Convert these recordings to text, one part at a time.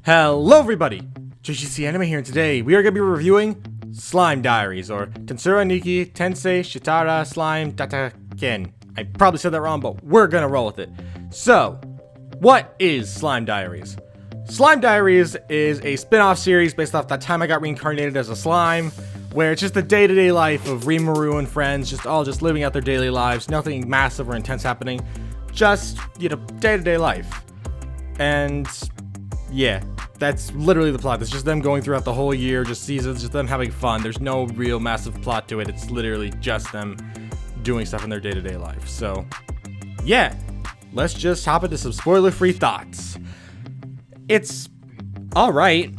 Hello everybody, JGC Anime here, and today we are going to be reviewing Slime Diaries, or Tensura Niki Tensei Shitara Slime Dataken. I probably said that wrong, but we're going to roll with it. So, what is Slime Diaries? Slime Diaries is a spin-off series based off that time I got reincarnated as a slime, where it's just the day-to-day life of Rimuru and friends, just living out their daily lives, nothing massive or intense happening, just, day-to-day life. And yeah, that's literally the plot. It's just them going throughout the whole year, just seasons, just them having fun. There's no real massive plot to it. It's literally just them doing stuff in their day-to-day life. So, yeah, let's just hop into some spoiler-free thoughts. It's alright.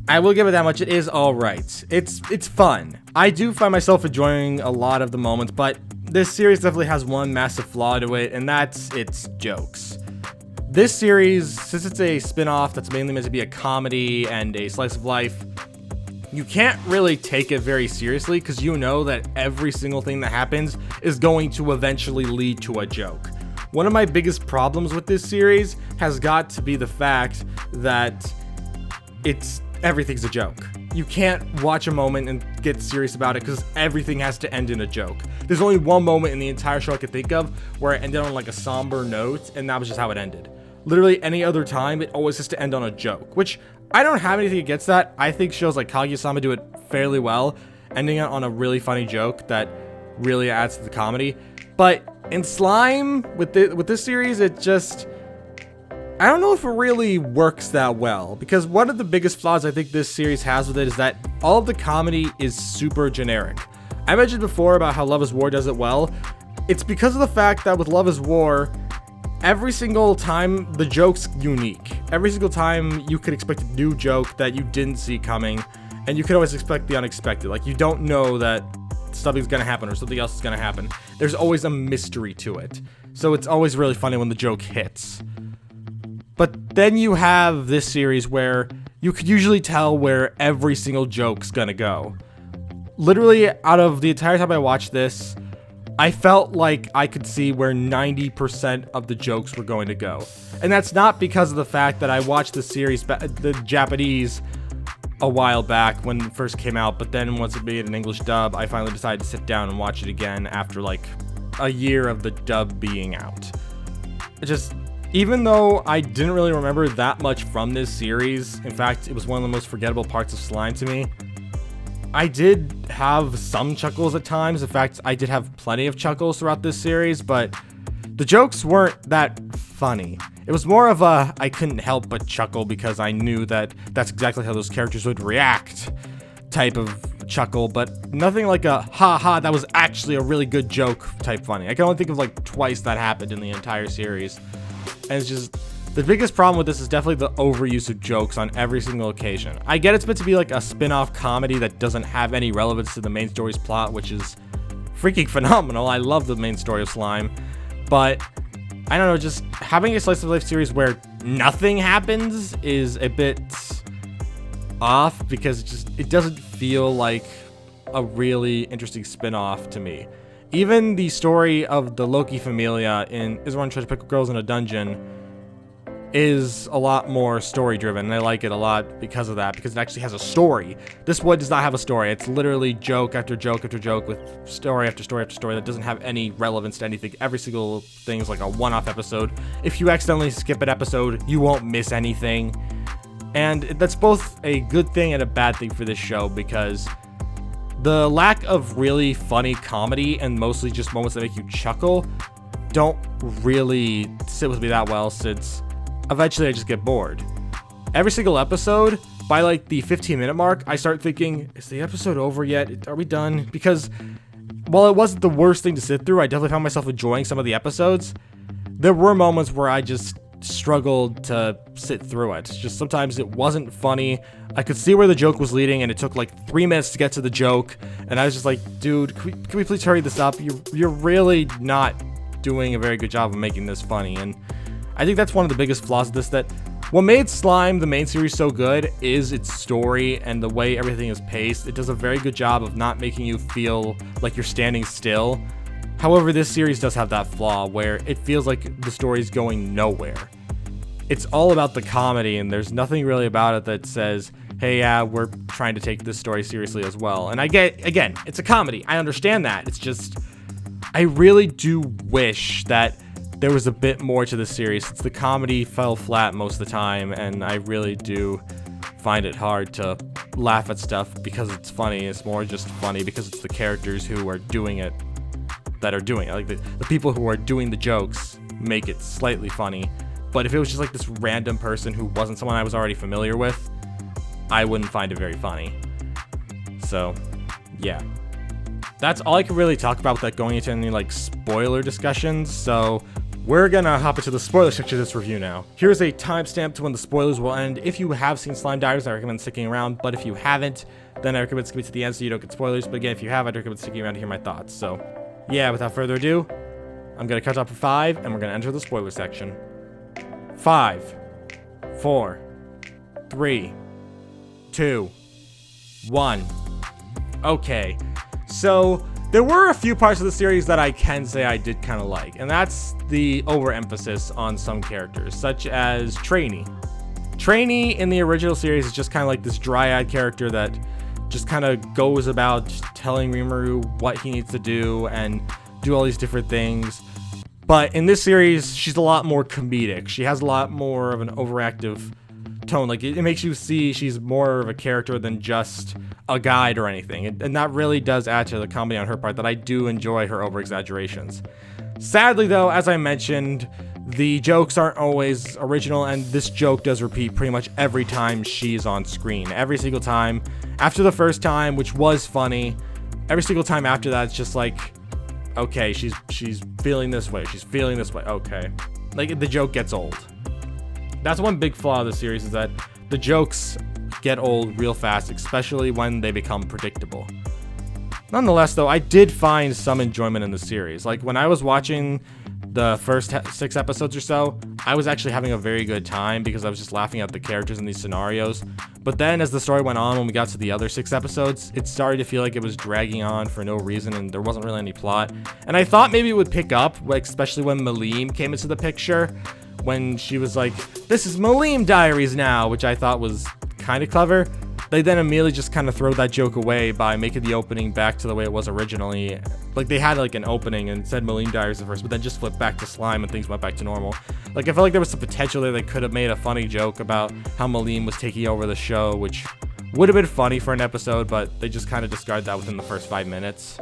I will give it that much. It is alright. It's fun. I do find myself enjoying a lot of the moments, but this series definitely has one massive flaw to it, and that's its jokes. This series, since it's a spin-off that's mainly meant to be a comedy and a slice of life, you can't really take it very seriously because you know that every single thing that happens is going to eventually lead to a joke. One of my biggest problems with this series has got to be the fact that everything's a joke. You can't watch a moment and get serious about it because everything has to end in a joke. There's only one moment in the entire show I could think of where it ended on like a somber note, and that was just how it ended. Literally any other time, it always has to end on a joke, which I don't have anything against that. I think shows like Kaguya-sama do it fairly well, ending it on a really funny joke that really adds to the comedy. But in Slime, with this series, it just, I don't know if it really works that well, because one of the biggest flaws I think this series has with it is that all of the comedy is super generic. I mentioned before about how Love is War does it well. It's because of the fact that with Love is War, every single time the joke's unique. Every single time you could expect a new joke that you didn't see coming, and you could always expect the unexpected. Like, you don't know that something's gonna happen or something else is gonna happen. There's always a mystery to it. So it's always really funny when the joke hits. But then you have this series where you could usually tell where every single joke's gonna go. Literally, out of the entire time I watched this, I felt like I could see where 90% of the jokes were going to go. And that's not because of the fact that I watched the series, the Japanese, a while back when it first came out, but then once it made an English dub, I finally decided to sit down and watch it again after like a year of the dub being out. Even though I didn't really remember that much from this series, in fact, it was one of the most forgettable parts of Slime to me, I did have some chuckles at times. In fact, I did have plenty of chuckles throughout this series, but the jokes weren't that funny. It was more of a I couldn't help but chuckle because I knew that that's exactly how those characters would react type of chuckle, but nothing like a ha, that was actually a really good joke type funny. I can only think of like twice that happened in the entire series. And it's just, the biggest problem with this is definitely the overuse of jokes on every single occasion. I get it's meant to be like a spin-off comedy that doesn't have any relevance to the main story's plot, which is freaking phenomenal. I love the main story of Slime. But, I don't know, just having a slice of life series where nothing happens is a bit off, because it doesn't feel like a really interesting spin-off to me. Even the story of the Loki Familia in Izuran Treasure Pickle Girls in a Dungeon is a lot more story driven, and I like it a lot because of that, because it actually has a story. This one does not have a story. It's literally joke after joke after joke with story after story after story that doesn't have any relevance to anything. Every single thing is like a one-off episode. If you accidentally skip an episode, you won't miss anything. And that's both a good thing and a bad thing for this show, because the lack of really funny comedy and mostly just moments that make you chuckle don't really sit with me that well, since eventually I just get bored. Every single episode, by like the 15-minute mark, I start thinking, is the episode over yet? Are we done? Because while it wasn't the worst thing to sit through, I definitely found myself enjoying some of the episodes. There were moments where I just struggled to sit through it. Just sometimes it wasn't funny. I could see where the joke was leading, and it took like 3 minutes to get to the joke, and I was just like, dude, can we please hurry this up? You're really not doing a very good job of making this funny. And I think that's one of the biggest flaws of this, that what made Slime, the main series, so good is its story and the way everything is paced. It does a very good job of not making you feel like you're standing still. However, this series does have that flaw where it feels like the story's going nowhere. it's all about the comedy, and there's nothing really about it that says, hey, yeah, we're trying to take this story seriously as well. And I get, again, it's a comedy. I understand that. It's just, I really do wish that there was a bit more to the series, since the comedy fell flat most of the time, and I really do find it hard to laugh at stuff because it's funny. It's more just funny because it's the characters who are doing it that are doing it. Like the people who are doing the jokes make it slightly funny. But if it was just like this random person who wasn't someone I was already familiar with, I wouldn't find it very funny. So, yeah. That's all I can really talk about without going into any like spoiler discussions. So we're gonna hop into the spoiler section of this review now. Here's a timestamp to when the spoilers will end. If you have seen Slime Diaries, I recommend sticking around. But if you haven't, then I recommend skipping to the end so you don't get spoilers. But again, if you have, I'd recommend sticking around to hear my thoughts. So, yeah, without further ado, I'm gonna cut off for 5, and we're gonna enter the spoiler section. 5, 4, 3, 2, 1. Okay, so there were a few parts of the series that I can say I did kind of like, and that's the overemphasis on some characters, such as Trainee. Trainee in the original series is just kind of like this dry-eyed character that just kind of goes about telling Rimuru what he needs to do and do all these different things. But in this series, she's a lot more comedic. She has a lot more of an overactive tone. Like, it makes you see she's more of a character than just a guide or anything. And that really does add to the comedy on her part, that I do enjoy her over-exaggerations. Sadly, though, as I mentioned, the jokes aren't always original, and this joke does repeat pretty much every time she's on screen. Every single time. After the first time, which was funny, every single time after that, it's just like, okay, she's feeling this way. She's feeling this way. Okay. Like, the joke gets old. That's one big flaw of the series, is that the jokes get old real fast, especially when they become predictable. Nonetheless, though, I did find some enjoyment in the series. Like, when I was watching the first 6 episodes or so, I was actually having a very good time because I was just laughing at the characters in these scenarios. But then as the story went on, when we got to the other 6 episodes, it started to feel like it was dragging on for no reason, and there wasn't really any plot. And I thought maybe it would pick up, especially when Malim came into the picture, when she was like, this is Malim Diaries now, which I thought was kind of clever. They then immediately just kind of throw that joke away by making the opening back to the way it was originally. Like, they had like an opening and said Malim Diaries at first, but then just flipped back to Slime and things went back to normal. Like, I felt like there was some potential there. They could have made a funny joke about how Malim was taking over the show, which would have been funny for an episode, but they just kind of discarded that within the first 5 minutes.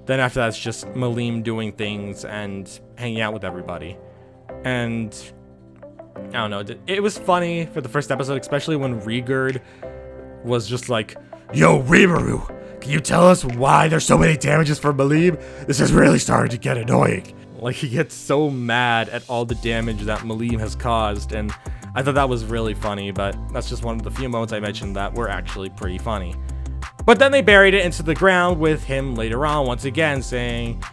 Then after that, it's just Malim doing things and hanging out with everybody. And I don't know, it was funny for the first episode, especially when Rigurd was just like, yo, Rimuru, can you tell us why there's so many damages for Malim? This is really starting to get annoying. Like, he gets so mad at all the damage that Malim has caused, and I thought that was really funny, but that's just one of the few moments I mentioned that were actually pretty funny. But then they buried it into the ground with him later on, once again, saying,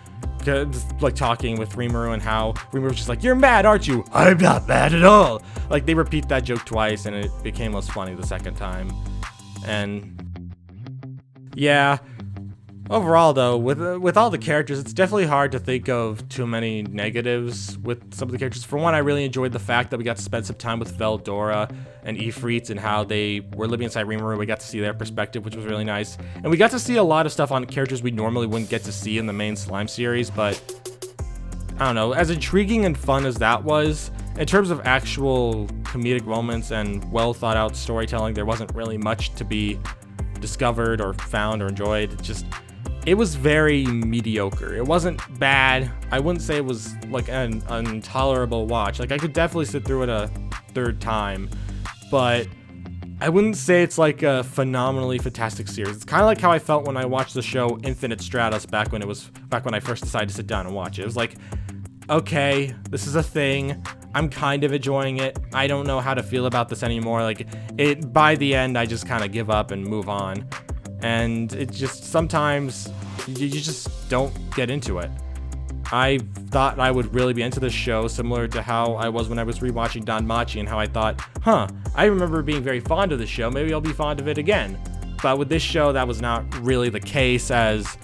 like, talking with Rimuru and how Rimuru's just like, you're mad, aren't you? I'm not mad at all. Like, they repeat that joke twice, and it became less funny the second time. And yeah, overall though, with all the characters, it's definitely hard to think of too many negatives with some of the characters. For one, I really enjoyed the fact that we got to spend some time with Veldora and Ifrit and how they were living inside Rimuru. We got to see their perspective, which was really nice. And we got to see a lot of stuff on characters we normally wouldn't get to see in the main Slime series, but I don't know, as intriguing and fun as that was, in terms of actual comedic moments and well thought out storytelling, there wasn't really much to be discovered or found or enjoyed. It was very mediocre. It wasn't bad. I wouldn't say it was like an intolerable watch. Like, I could definitely sit through it a 3rd time, but I wouldn't say it's like a phenomenally fantastic series. It's kind of like how I felt when I watched the show Infinite Stratus back when I first decided to sit down and watch it. It was like, okay, this is a thing. I'm kind of enjoying it. I don't know how to feel about this anymore. Like, by the end, I just kind of give up and move on. And it just, sometimes you just don't get into it. I thought I would really be into this show, similar to how I was when I was rewatching Danmachi, and how I thought, I remember being very fond of this show. Maybe I'll be fond of it again. But with this show, that was not really the case, as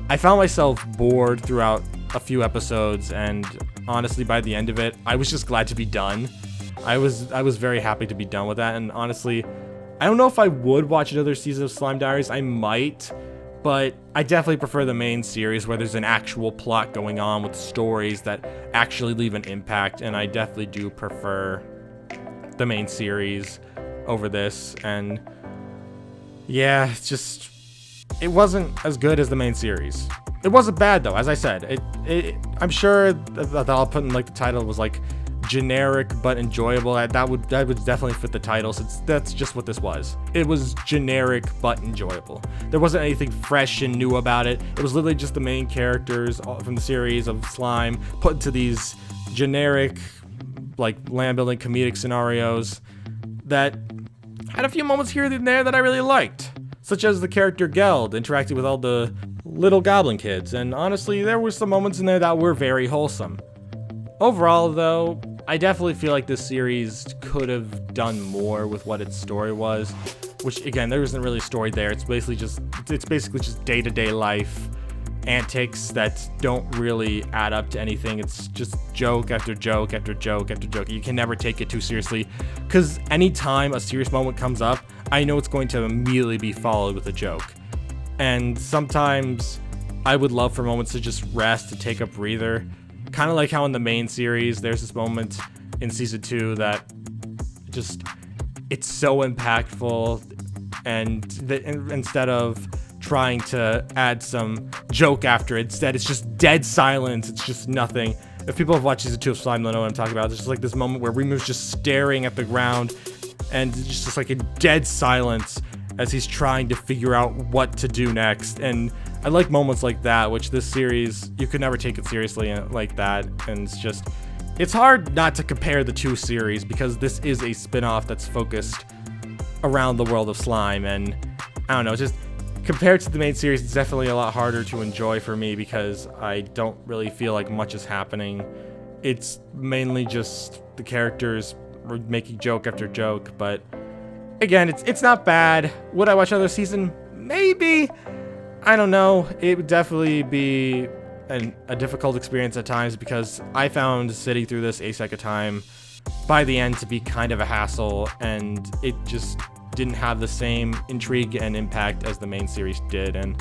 I found myself bored throughout a few episodes, and honestly, by the end of it, I was just glad to be done. I was very happy to be done with that, and honestly, I don't know if I would watch another season of Slime Diaries. I might, but I definitely prefer the main series where there's an actual plot going on with stories that actually leave an impact, and I definitely do prefer the main series over this. And yeah, it's just, it wasn't as good as the main series. It wasn't bad though, as I said. I'm sure that I'll put in like the title was like generic but enjoyable. That would definitely fit the title, since that's just what this was. It was generic but enjoyable. There wasn't anything fresh and new about it. It was literally just the main characters from the series of Slime put into these generic, like, land building comedic scenarios that had a few moments here and there that I really liked, such as the character Geld interacting with all the little goblin kids, and honestly, there were some moments in there that were very wholesome. Overall, though, I definitely feel like this series could have done more with what its story was, which, again, there isn't really a story there. It's basically just day-to-day life antics that don't really add up to anything. It's just joke after joke after joke after joke. You can never take it too seriously, because anytime a serious moment comes up, I know it's going to immediately be followed with a joke. And sometimes I would love for moments to just rest, to take a breather. Kind of like how in the main series, there's this moment in season 2 that just, it's so impactful, and instead of trying to add some joke after it, instead it's just dead silence. It's just nothing. If people have watched season 2 of Slime, they'll know what I'm talking about. There's just like this moment where Rimu's just staring at the ground, and it's just like a dead silence as he's trying to figure out what to do next. And I like moments like that, which this series, you could never take it seriously like that. And it's hard not to compare the two series, because this is a spin-off that's focused around the world of Slime. And I don't know, just compared to the main series, it's definitely a lot harder to enjoy for me, because I don't really feel like much is happening. It's mainly just the characters making joke after joke, but again, it's not bad. Would I watch another season? Maybe. I don't know. It would definitely be a difficult experience at times, because I found sitting through this a second time by the end to be kind of a hassle, and it just didn't have the same intrigue and impact as the main series did. And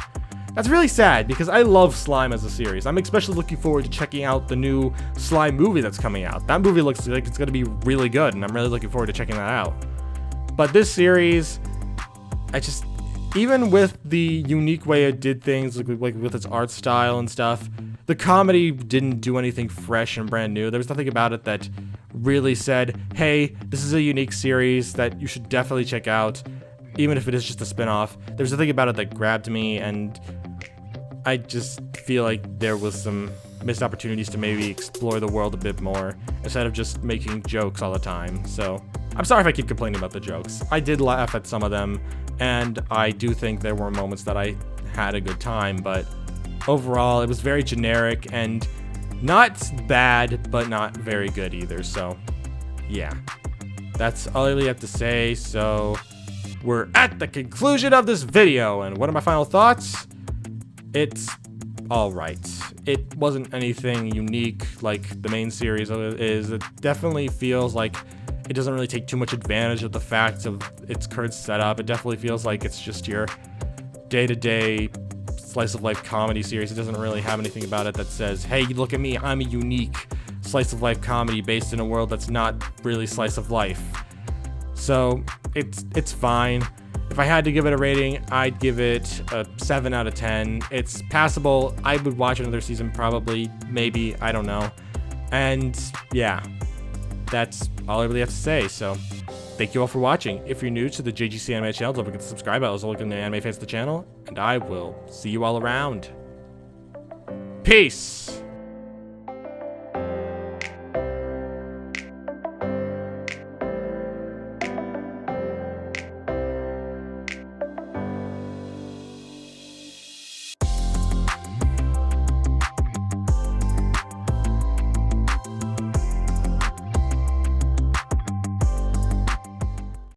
that's really sad, because I love Slime as a series. I'm especially looking forward to checking out the new Slime movie that's coming out. That movie looks like it's going to be really good, and I'm really looking forward to checking that out. But this series, even with the unique way it did things, like with its art style and stuff, the comedy didn't do anything fresh and brand new. There was nothing about it that really said, hey, this is a unique series that you should definitely check out, even if it is just a spin-off. There's nothing about it that grabbed me, and I just feel like there was some missed opportunities to maybe explore the world a bit more, instead of just making jokes all the time. So I'm sorry if I keep complaining about the jokes. I did laugh at some of them, and I do think there were moments that I had a good time, but overall, it was very generic and not bad, but not very good either. So yeah, that's all I really have to say. So we're at the conclusion of this video, and what are my final thoughts? It's alright. It wasn't anything unique like the main series is. It definitely feels like it doesn't really take too much advantage of the facts of its current setup. It definitely feels like it's just your day-to-day slice of life comedy series. It doesn't really have anything about it that says, hey, look at me, I'm a unique slice of life comedy based in a world that's not really slice of life. So it's fine. If I had to give it a rating, I'd give it a 7 out of 10. It's passable. I would watch another season probably, maybe, I don't know. And yeah, that's all I really have to say. So thank you all for watching. If you're new to the JGC Anime channel, don't forget to subscribe. I also look at the anime fans of the channel, and I will see you all around. Peace!